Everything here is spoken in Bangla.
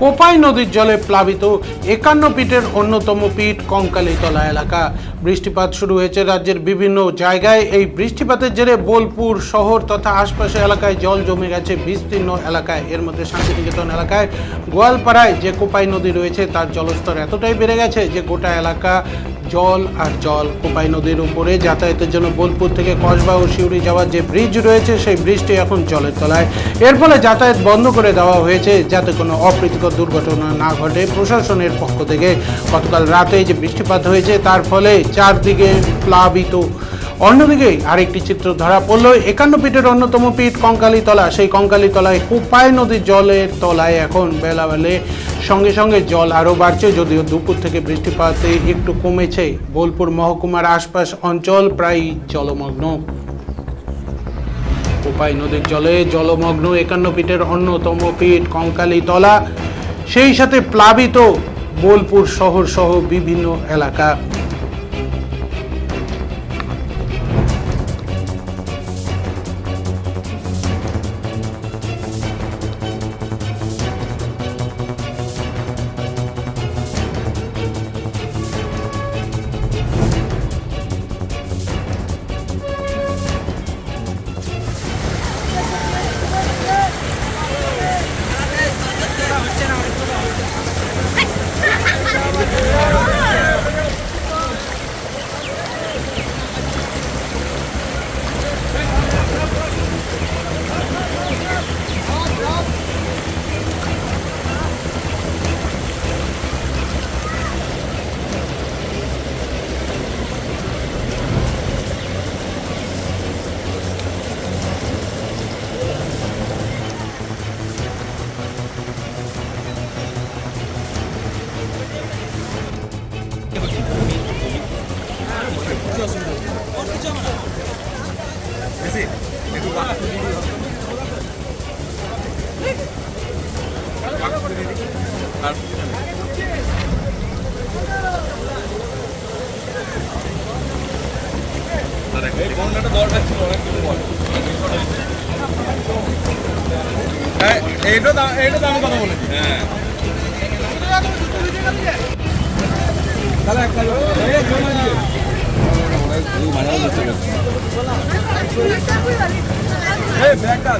কোপাই নদীর জলে প্লাবিত 51 পিটের অন্যতম পিট কঙ্কালীতলা এলাকা। বৃষ্টিপাত শুরু হয়েছে রাজ্যের বিভিন্ন জায়গায়। এই বৃষ্টিপাতের জেরে বোলপুর শহর তথা আশপাশের এলাকায় জল জমে গেছে বিস্তীর্ণ এলাকায়। এর মধ্যে শান্তিনিকেতন এলাকায় গোয়ালপাড়ায় যে কোপাই নদী রয়েছে তার জলস্তর এতটাই বেড়ে গেছে যে গোটা এলাকা জল আর জল। কোপাই নদীর উপরে যাতায়াতের জন্য বোলপুর থেকে কসবা ও সিউড়ি যাওয়ার যে ব্রিজ রয়েছে সেই ব্রিজটি এখন জলের তলায়। এর ফলে যাতায়াত বন্ধ করে দেওয়া হয়েছে যাতে কোনো অপ্রীতিকর দুর্ঘটনা না ঘটে প্রশাসনের পক্ষ থেকে। গতকাল রাতে যে বৃষ্টিপাত হয়েছে তার ফলে চারদিকে প্লাবিত। অন্যদিকে আরেকটি চিত্র ধরা পড়ল 51 পিটের অন্যতম পিট কঙ্কালীতলা। সেই কঙ্কালীতলায় কোপাই নদীর জলের তলায় এখন বেলাবেলে সঙ্গে সঙ্গে জল আরও বাড়ছে, যদিও দুপুর থেকে বৃষ্টিপাতে একটু কমেছে। বোলপুর মহকুমার আশপাশ অঞ্চল প্রায় জলমগ্ন। কোপাই নদীর জলে জলমগ্ন 51 পিটের অন্যতম পিট কঙ্কালীতলা, সেই সাথে প্লাবিত বোলপুর শহর সহ বিভিন্ন এলাকা। এইটা দামি কথা বলেছি। হ্যাঁ তাহলে একটা ব্যাগটা